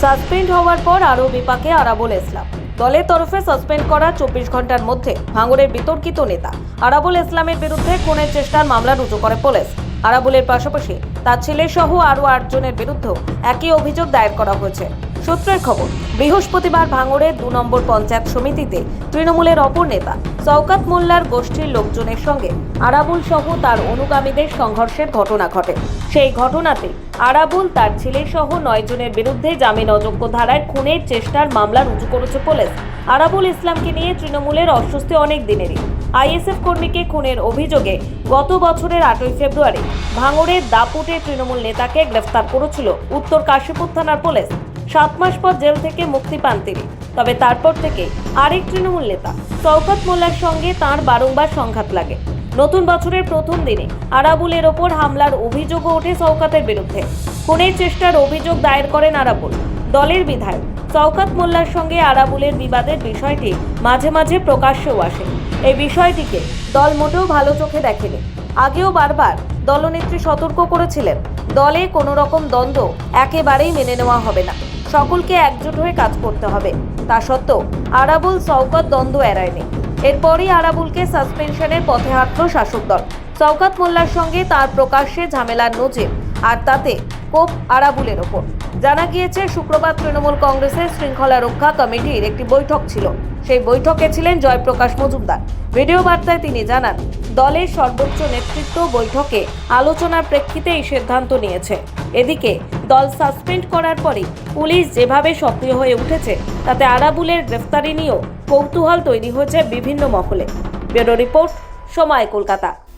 Suspend হওয়ার পর আরও বিপাকে আরাবুল ইসলাম। দলের তরফে সাসপেন্ড করা 24 ঘন্টার মধ্যে ভাঙড়ের বিতর্কিত নেতা আরাবুল ইসলামের বিরুদ্ধে খুনের চেষ্টার মামলা রুজু করে পুলিশ। আরাবুলের পাশাপাশি তার ছেলে সহ আরও 8 জনের বিরুদ্ধেও একই অভিযোগ দায়ের করা হয়েছে। সূত্রের খবর, বৃহস্পতিবার ভাঙড়ের 2 নম্বর পঞ্চায়েত সমিতিতে তৃণমূলের অপর নেতা শওকত মোল্লার গোষ্ঠীর লোকজনের সঙ্গে আরাবুল সহ তার অনুগামীদের সংঘর্ষের ঘটনা ঘটে। সেই ঘটনাতে আরাবুল তার ছেলে সহ 9 জনের বিরুদ্ধে জামিন অযোগ্য ধারায় খুনের চেষ্টার মামলা রুজু করেছে পুলিশ। আরাবুল ইসলামকে নিয়ে তৃণমূলের অস্বস্তি অনেক দিনেরই। আইএসএফ কর্মীকে খুনের অভিযোগে গত বছরের 8ই ফেব্রুয়ারি ভাঙড়ের দাপুটে তৃণমূল নেতাকে গ্রেফতার করেছিল উত্তর কাশীপুর থানার পুলিশ। 7 মাস পর জেল থেকে মুক্তি পান তিনি। তবে তারপর থেকে আরেক তৃণমূল নেতা শওকত মোল্লার সঙ্গে তাঁর বারংবার সংঘাত লাগে। নতুন বছরের প্রথম দিনে আরাবুলের ওপর হামলার অভিযোগও ওঠে শওকতের বিরুদ্ধে। খুনের চেষ্টার অভিযোগ দায়ের করেন আরাবুল। দলের বিধায়ক শওকত মোল্লার সঙ্গে আরাবুলের বিবাদের বিষয়টি মাঝে মাঝে প্রকাশ্যেও আসে। এই বিষয়টিকে দল মোটেও ভালো চোখে দেখেনি। আগেও বারবার দলনেত্রী সতর্ক করেছিলেন, দলে কোনো রকম দ্বন্দ্ব একেবারেই মেনে নেওয়া হবে না, সকলকে একজোট হয়ে কাজ করতে হবে। তা সত্ত্বেও আরাবুল শওকত দ্বন্দ্ব এড়ায়নি। এরপরই আরাবুলকে সাসপেনশনের পথে হাঁটল শাসক দল। শওকত মোল্লার সঙ্গে তার প্রকাশ্যে ঝামেলার নজির, আর তাতে ক্ষোভ আরাবুলের ওপর। জানা গিয়েছে, শুক্রবার তৃণমূল কংগ্রেসের শৃঙ্খলা রক্ষা কমিটির একটি বৈঠক ছিল। সেই বৈঠকে ছিলেন জয়প্রকাশ মজুমদার। ভিডিও বার্তায় তিনি জানান, দলের সর্বোচ্চ নেতৃত্ব বৈঠকে আলোচনার প্রেক্ষিতে এই সিদ্ধান্ত নিয়েছে। এদিকে দল সাসপেন্ড করার পরে পুলিশ যেভাবে সক্রিয় হয়ে উঠেছে, তাতে আরাবুলের গ্রেফতারি নিয়েও কৌতূহল তৈরি হয়েছে বিভিন্ন মহলে। ব্যুরো রিপোর্ট, সময়, কলকাতা।